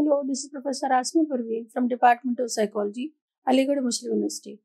Hello, this is Professor Asma Parveen from Department of Psychology, Aligarh Muslim University.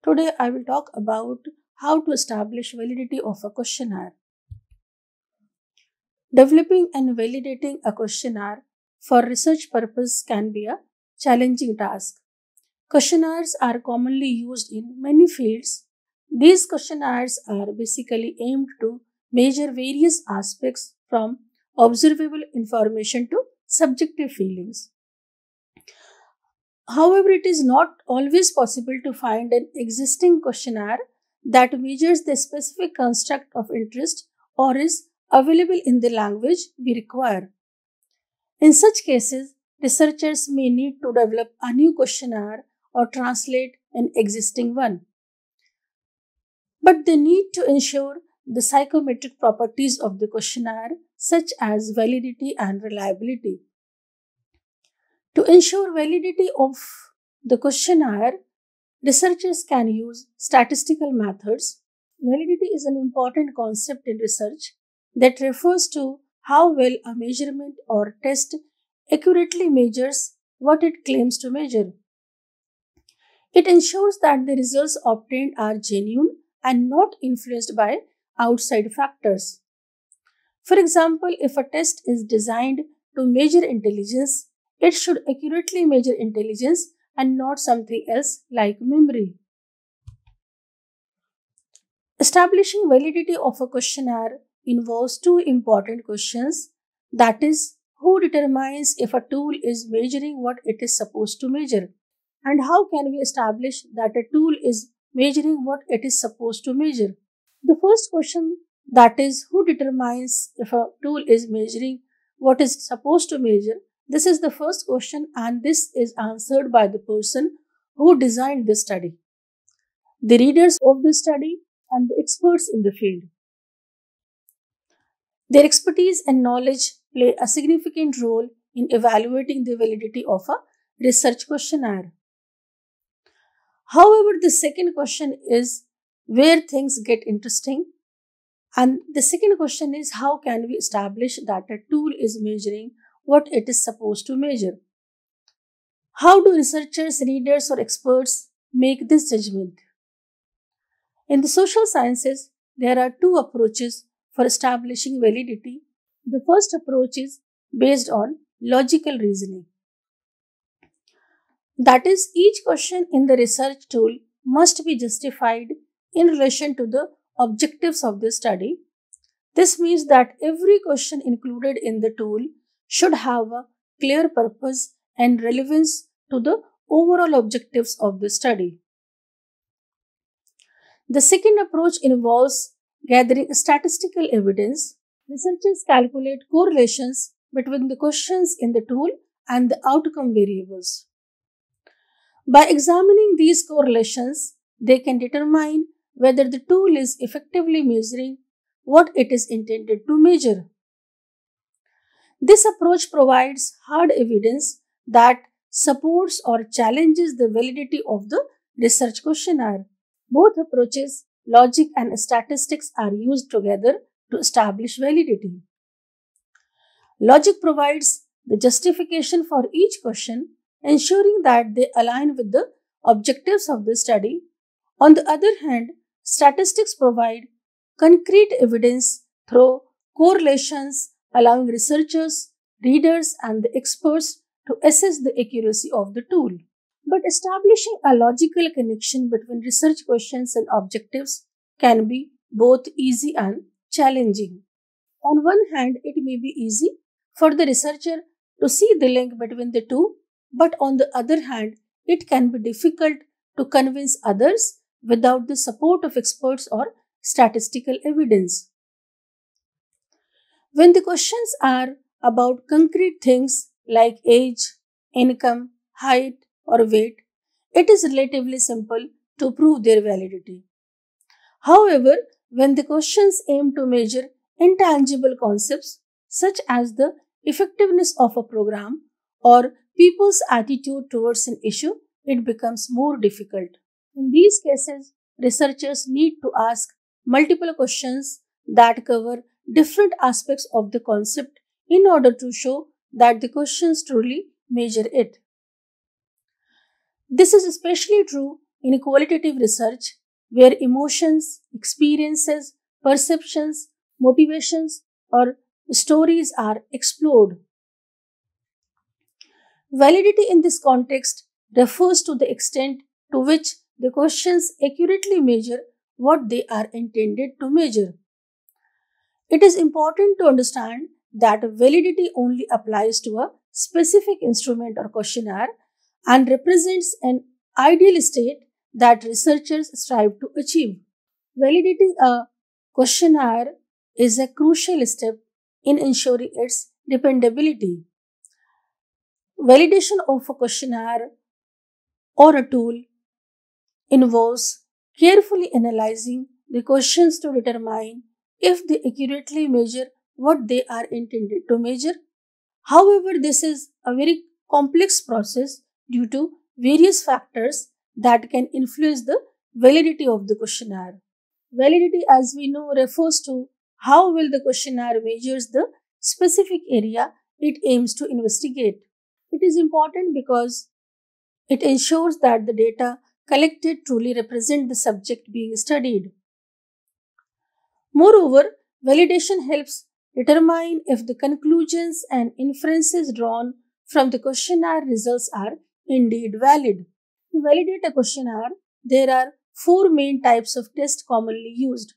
Today I will talk about how to establish validity of a questionnaire. Developing and validating a questionnaire for research purpose can be a challenging task. Questionnaires are commonly used in many fields. These questionnaires are basically aimed to measure various aspects from observable information to subjective feelings. However, it is not always possible to find an existing questionnaire that measures the specific construct of interest or is available in the language we require. In such cases, researchers may need to develop a new questionnaire or translate an existing one. But they need to ensure the psychometric properties of the questionnaire, such as validity and reliability. To ensure validity of the questionnaire, researchers can use statistical methods. Validity is an important concept in research that refers to how well a measurement or test accurately measures what it claims to measure. It ensures that the results obtained are genuine and not influenced by outside factors. For example, if a test is designed to measure intelligence, it should accurately measure intelligence and not something else like memory. Establishing validity of a questionnaire involves two important questions, that is, who determines if a tool is measuring what it is supposed to measure, and how can we establish that a tool is measuring what it is supposed to measure. The first question, that is, who determines if a tool is measuring what is supposed to measure, this is the first question, and this is answered by the person who designed the study, the readers of the study, and the experts in the field. Their expertise and knowledge play a significant role in evaluating the validity of a research questionnaire. However, the second question is where things get interesting. And the second question is how can we establish that a tool is measuring what it is supposed to measure? How do researchers, readers, or experts make this judgment? In the social sciences, there are two approaches for establishing validity. The first approach is based on logical reasoning. That is, each question in the research tool must be justified in relation to the objectives of the study. This means that every question included in the tool should have a clear purpose and relevance to the overall objectives of the study. The second approach involves gathering statistical evidence. Researchers calculate correlations between the questions in the tool and the outcome variables. By examining these correlations, they can determine whether the tool is effectively measuring what it is intended to measure. This approach provides hard evidence that supports or challenges the validity of the research questionnaire. Both approaches, logic and statistics, are used together to establish validity. Logic provides the justification for each question, ensuring that they align with the objectives of the study. On the other hand, statistics provide concrete evidence through correlations, allowing researchers, readers, and the experts to assess the accuracy of the tool. But establishing a logical connection between research questions and objectives can be both easy and challenging. On one hand, it may be easy for the researcher to see the link between the two, but on the other hand, it can be difficult to convince others without the support of experts or statistical evidence. When the questions are about concrete things like age, income, height, or weight, it is relatively simple to prove their validity. However, when the questions aim to measure intangible concepts such as the effectiveness of a program or people's attitude towards an issue, it becomes more difficult. In these cases, researchers need to ask multiple questions that cover different aspects of the concept in order to show that the questions truly measure it. This is especially true in qualitative research, where emotions, experiences, perceptions, motivations, or stories are explored. Validity in this context refers to the extent to which the questions accurately measure what they are intended to measure. It is important to understand that validity only applies to a specific instrument or questionnaire and represents an ideal state that researchers strive to achieve. Validating a questionnaire is a crucial step in ensuring its dependability. Validation of a questionnaire or a tool involves carefully analyzing the questions to determine if they accurately measure what they are intended to measure. However, this is a very complex process due to various factors that can influence the validity of the questionnaire. Validity, as we know, refers to how well the questionnaire measures the specific area it aims to investigate. It is important because it ensures that the data collected truly represent the subject being studied. Moreover, validation helps determine if the conclusions and inferences drawn from the questionnaire results are indeed valid. To validate a questionnaire, there are four main types of tests commonly used.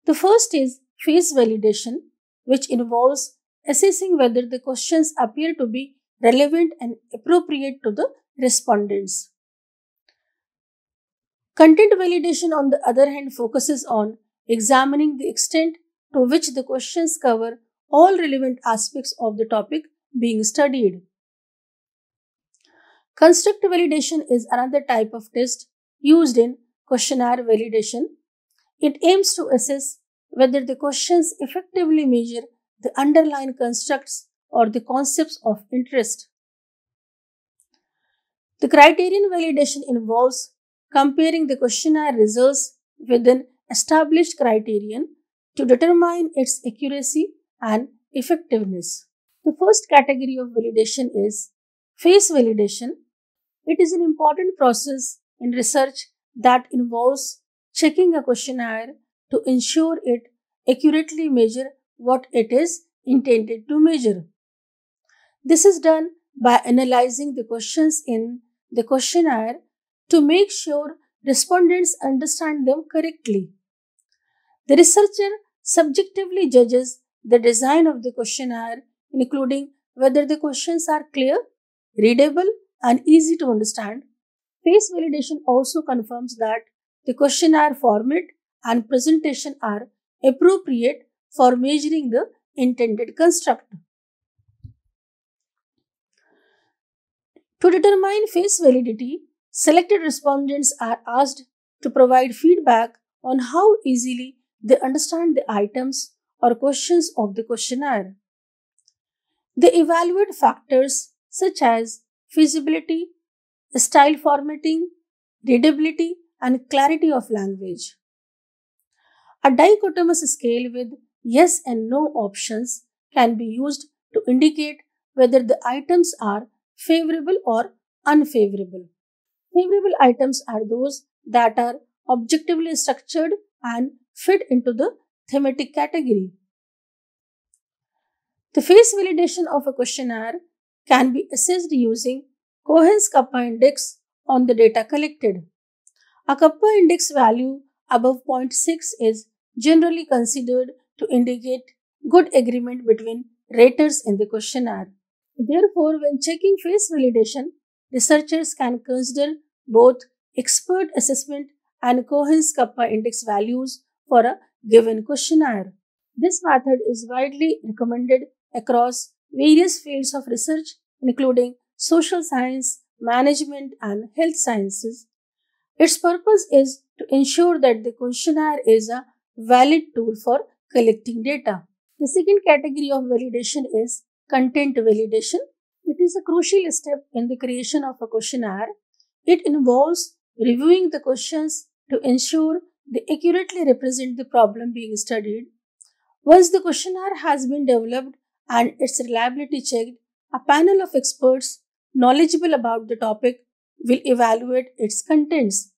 The first is face validation, which involves assessing whether the questions appear to be relevant and appropriate to the respondents. Content validation, on the other hand, focuses on examining the extent to which the questions cover all relevant aspects of the topic being studied. Construct validation is another type of test used in questionnaire validation. It aims to assess whether the questions effectively measure the underlying constructs or the concepts of interest. The criterion validation involves comparing the questionnaire results with an established criterion to determine its accuracy and effectiveness. The first category of validation is face validation. It is an important process in research that involves checking a questionnaire to ensure it accurately measures what it is intended to measure. This is done by analyzing the questions in the questionnaire to make sure respondents understand them correctly. The researcher subjectively judges the design of the questionnaire, including whether the questions are clear, readable, and easy to understand. Face validation also confirms that the questionnaire format and presentation are appropriate for measuring the intended construct. To determine face validity, selected respondents are asked to provide feedback on how easily they understand the items or questions of the questionnaire. They evaluate factors such as feasibility, style formatting, readability, and clarity of language. A dichotomous scale with yes and no options can be used to indicate whether the items are favorable or unfavorable. Favorable items are those that are objectively structured and fit into the thematic category. The face validation of a questionnaire can be assessed using Cohen's Kappa index on the data collected. A Kappa index value above zero point 0.6 is generally considered to indicate good agreement between raters in the questionnaire. Therefore, when checking face validation, researchers can consider both expert assessment and Cohen's Kappa index values for a given questionnaire. This method is widely recommended across various fields of research, including social science, management, and health sciences. Its purpose is to ensure that the questionnaire is a valid tool for collecting data. The second category of validation is content validation. It is a crucial step in the creation of a questionnaire. It involves reviewing the questions to ensure they accurately represent the problem being studied. Once the questionnaire has been developed and its reliability checked, a panel of experts knowledgeable about the topic will evaluate its contents.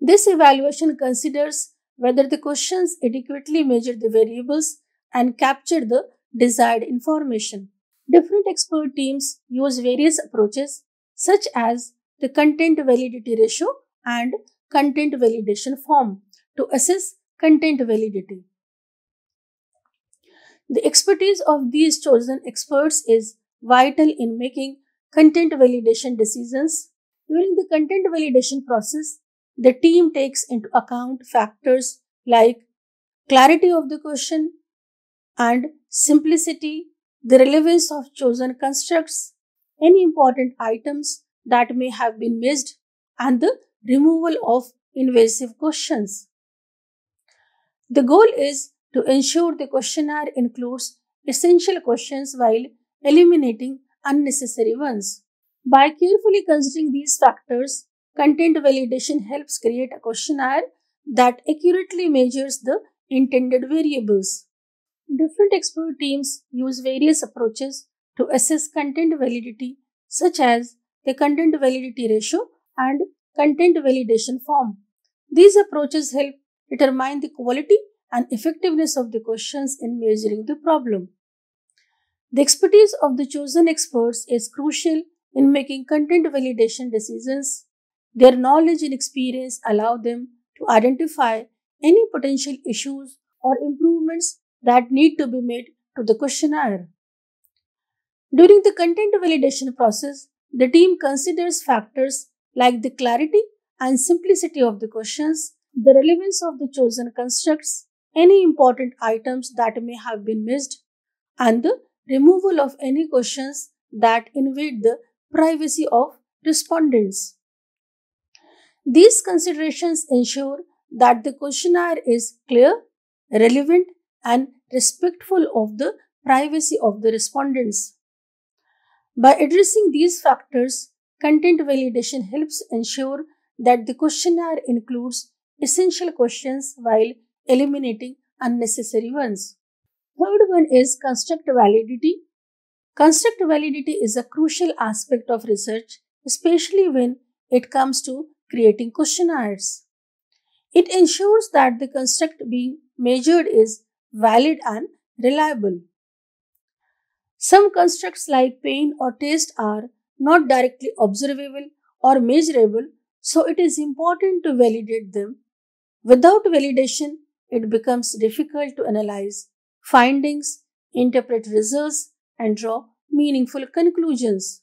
This evaluation considers whether the questions adequately measure the variables and capture the desired information. Different expert teams use various approaches such as the content validity ratio and content validation form to assess content validity. The expertise of these chosen experts is vital in making content validation decisions. During the content validation process, the team takes into account factors like clarity of the question and simplicity, the relevance of chosen constructs, any important items that may have been missed, and the removal of invasive questions. The goal is to ensure the questionnaire includes essential questions while eliminating unnecessary ones. By carefully considering these factors, content validation helps create a questionnaire that accurately measures the intended variables. Different expert teams use various approaches to assess content validity, such as the content validity ratio and content validation form. These approaches help determine the quality and effectiveness of the questions in measuring the problem. The expertise of the chosen experts is crucial in making content validation decisions. Their knowledge and experience allow them to identify any potential issues or improvements that need to be made to the questionnaire. During the content validation process, the team considers factors like the clarity and simplicity of the questions, the relevance of the chosen constructs, any important items that may have been missed, and the removal of any questions that invade the privacy of respondents. These considerations ensure that the questionnaire is clear, relevant, and respectful of the privacy of the respondents. By addressing these factors, content validation helps ensure that the questionnaire includes essential questions while eliminating unnecessary ones. Third one is construct validity. Construct validity is a crucial aspect of research, especially when it comes to creating questionnaires. It ensures that the construct being measured is valid and reliable. Some constructs like pain or taste are not directly observable or measurable, so it is important to validate them. Without validation, it becomes difficult to analyze findings, interpret results, and draw meaningful conclusions.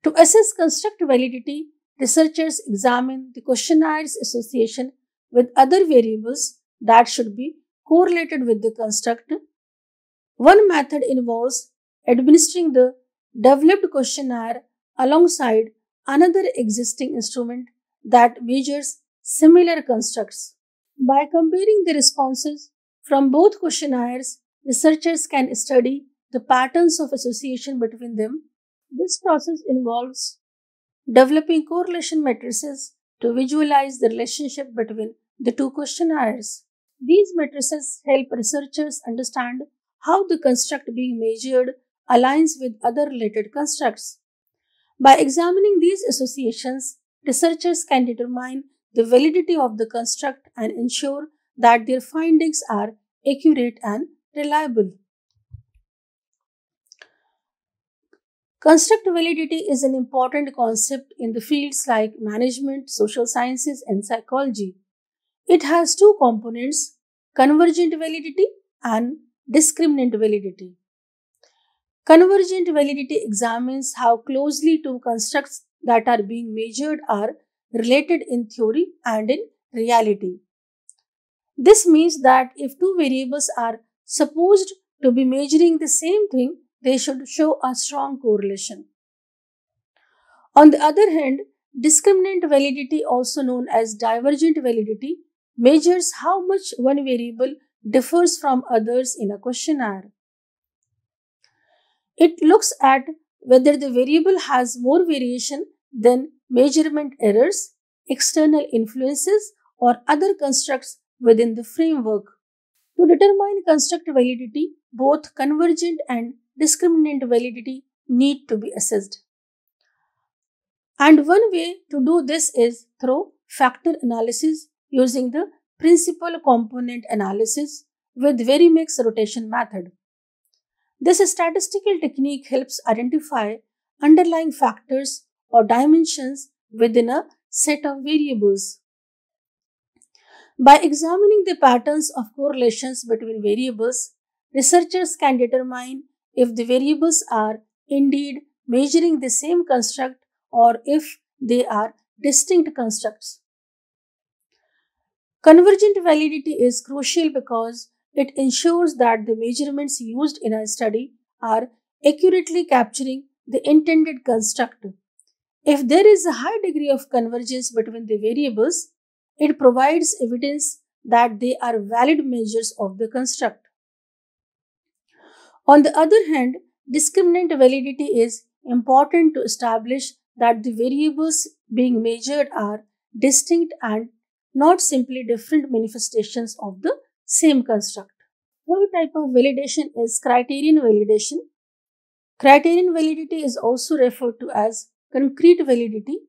To assess construct validity, researchers examine the questionnaire's association with other variables that should be correlated with the construct. One method involves administering the developed questionnaire alongside another existing instrument that measures similar constructs. By comparing the responses from both questionnaires, researchers can study the patterns of association between them. This process involves developing correlation matrices to visualize the relationship between the two questionnaires. These matrices help researchers understand how the construct being measured aligns with other related constructs. By examining these associations, researchers can determine the validity of the construct and ensure that their findings are accurate and reliable. Construct validity is an important concept in the fields like management, social sciences, and psychology. It has two components: convergent validity and discriminant validity. Convergent validity examines how closely two constructs that are being measured are related in theory and in reality. This means that if two variables are supposed to be measuring the same thing, they should show a strong correlation. On the other hand, discriminant validity, also known as divergent validity, measures how much one variable differs from others in a questionnaire. It looks at whether the variable has more variation than measurement errors, external influences, or other constructs within the framework. To determine construct validity, both convergent and discriminant validity need to be assessed. And one way to do this is through factor analysis using the principal component analysis with Verimix rotation method. This statistical technique helps identify underlying factors or dimensions within a set of variables. By examining the patterns of correlations between variables, researchers can determine if the variables are indeed measuring the same construct or if they are distinct constructs. Convergent validity is crucial because it ensures that the measurements used in a study are accurately capturing the intended construct. If there is a high degree of convergence between the variables, it provides evidence that they are valid measures of the construct. On the other hand, discriminant validity is important to establish that the variables being measured are distinct and not simply different manifestations of the same construct. Third type of validation is criterion validation. Criterion validity is also referred to as concrete validity.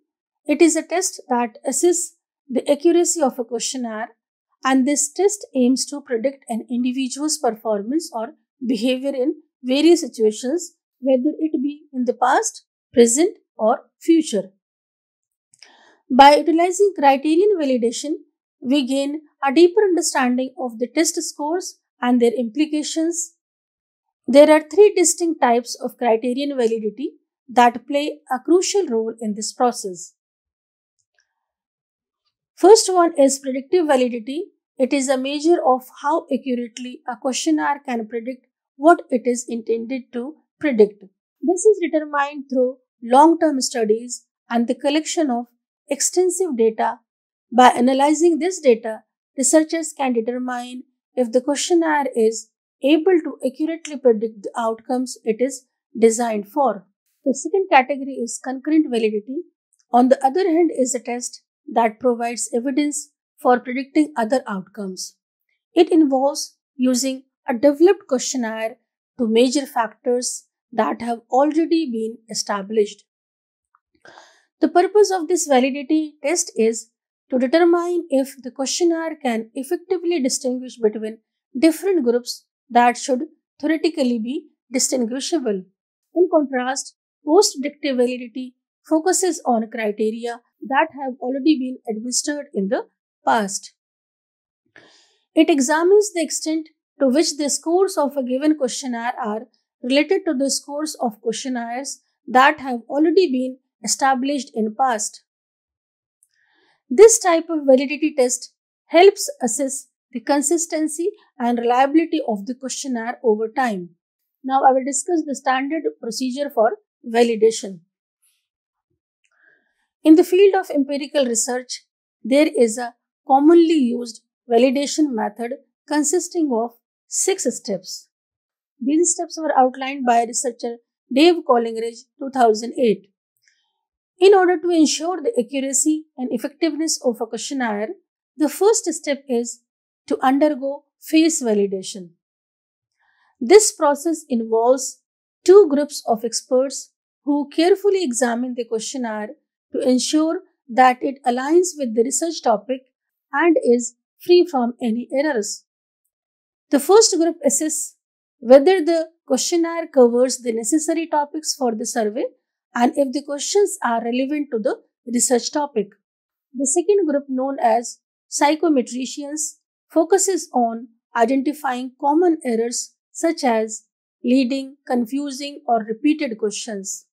It is a test that assesses the accuracy of a questionnaire, and this test aims to predict an individual's performance or behavior in various situations, whether it be in the past, present, or future. By utilizing criterion validation, we gain a deeper understanding of the test scores and their implications. There are three distinct types of criterion validity that play a crucial role in this process. First one is predictive validity. It is a measure of how accurately a questionnaire can predict what it is intended to predict. This is determined through long-term studies and the collection of extensive data. By analyzing this data, researchers can determine if the questionnaire is able to accurately predict the outcomes it is designed for. The second category is concurrent validity. On the other hand, is a test that provides evidence for predicting other outcomes. It involves using a developed questionnaire to measure factors that have already been established. The purpose of this validity test is to determine if the questionnaire can effectively distinguish between different groups that should theoretically be distinguishable. In contrast, post-predictive validity focuses on criteria that have already been administered in the past. It examines the extent to which the scores of a given questionnaire are related to the scores of questionnaires that have already been established in past. This type of validity test helps assess the consistency and reliability of the questionnaire over time. Now I will discuss the standard procedure for validation. In the field of empirical research, there is a commonly used validation method consisting of 6 steps. These steps were outlined by researcher Dave Collingridge 2008. In order to ensure the accuracy and effectiveness of a questionnaire, the first step is to undergo phase validation. This process involves two groups of experts who carefully examine the questionnaire to ensure that it aligns with the research topic and is free from any errors. The first group assesses whether the questionnaire covers the necessary topics for the survey and if the questions are relevant to the research topic. The second group, known as psychometricians, focuses on identifying common errors such as leading, confusing, or repeated questions.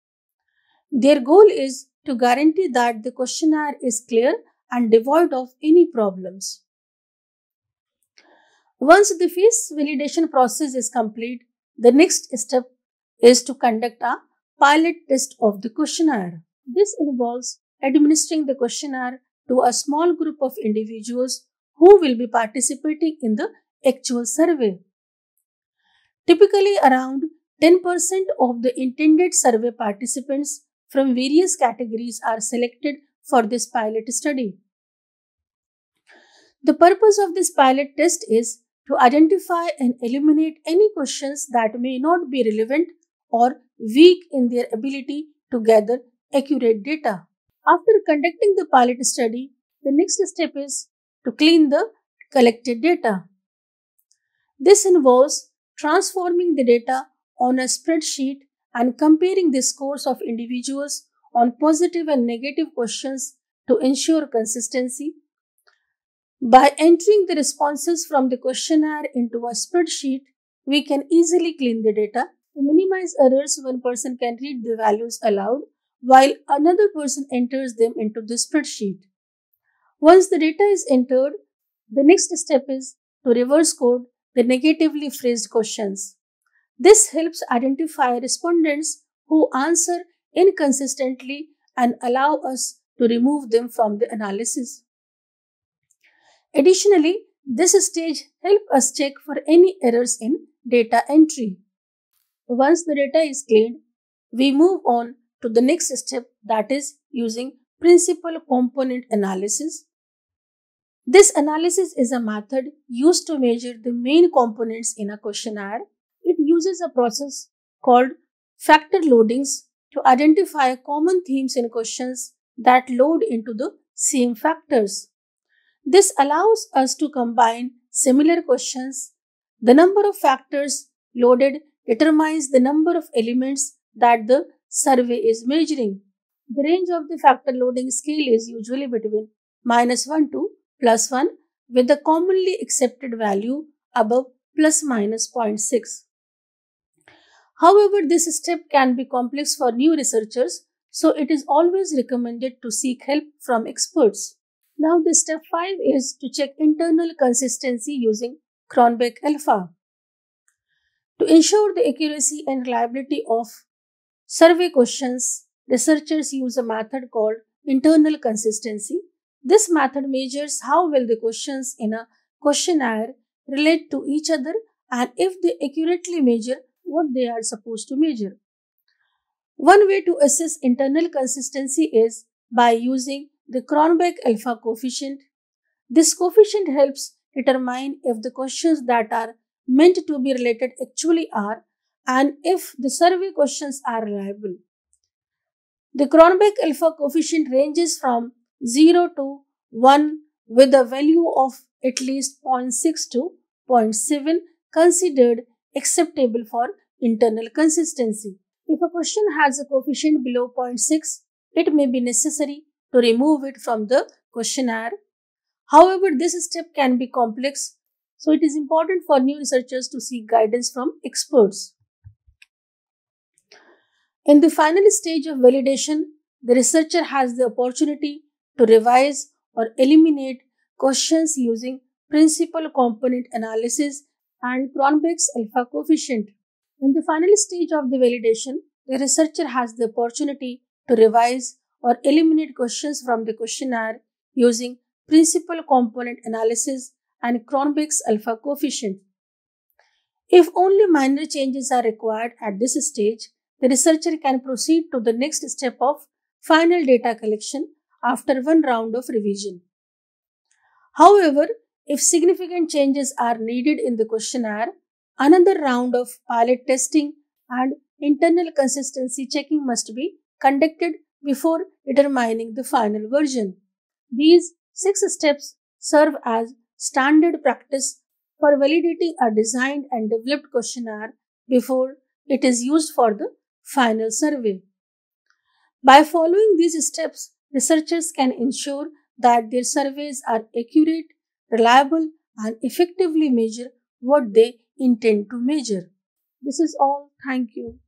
Their goal is to guarantee that the questionnaire is clear and devoid of any problems. Once the phase validation process is complete, the next step is to conduct a pilot test of the questionnaire. This involves administering the questionnaire to a small group of individuals who will be participating in the actual survey. Typically, around 10% of the intended survey participants from various categories are selected for this pilot study. The purpose of this pilot test is to identify and eliminate any questions that may not be relevant or weak in their ability to gather accurate data. After conducting the pilot study, the next step is to clean the collected data. This involves transforming the data on a spreadsheet and comparing the scores of individuals on positive and negative questions to ensure consistency. By entering the responses from the questionnaire into a spreadsheet, we can easily clean the data. To minimize errors, one person can read the values aloud while another person enters them into the spreadsheet. Once the data is entered, the next step is to reverse code the negatively phrased questions. This helps identify respondents who answer inconsistently and allow us to remove them from the analysis. Additionally, this stage helps us check for any errors in data entry. Once the data is cleaned, we move on to the next step, that is using principal component analysis. This analysis is a method used to measure the main components in a questionnaire. It uses a process called factor loadings to identify common themes in questions that load into the same factors. This allows us to combine similar questions. The number of factors loaded determines the number of elements that the survey is measuring. The range of the factor loading scale is usually between -1 to +1, with the commonly accepted value above ±0.6. However, this step can be complex for new researchers, so it is always recommended to seek help from experts. Now, the step 5 is to check internal consistency using Cronbach alpha. To ensure the accuracy and reliability of survey questions, researchers use a method called internal consistency. This method measures how well the questions in a questionnaire relate to each other and if they accurately measure what they are supposed to measure. One way to assess internal consistency is by using the Cronbach alpha coefficient. This coefficient helps determine if the questions that are meant to be related actually are and if the survey questions are reliable. The Cronbach alpha coefficient ranges from 0 to 1 with a value of at least 0.6 to 0.7 considered acceptable for internal consistency. If a question has a coefficient below 0.6, it may be necessary to remove it from the questionnaire. However, this step can be complex, so it is important for new researchers to seek guidance from experts. In the final stage of validation, the researcher has the opportunity to revise or eliminate questions using principal component analysis and Cronbach's alpha coefficient. In the final stage of the validation, the researcher has the opportunity to revise or eliminate questions from the questionnaire using principal component analysis and Cronbach's alpha coefficient. If only minor changes are required at this stage, the researcher can proceed to the next step of final data collection after one round of revision. However, if significant changes are needed in the questionnaire, another round of pilot testing and internal consistency checking must be conducted before determining the final version. These 6 steps serve as standard practice for validating a designed and developed questionnaire before it is used for the final survey. By following these steps, researchers can ensure that their surveys are accurate, reliable, and effectively measure what they intend to measure. This is all. Thank you.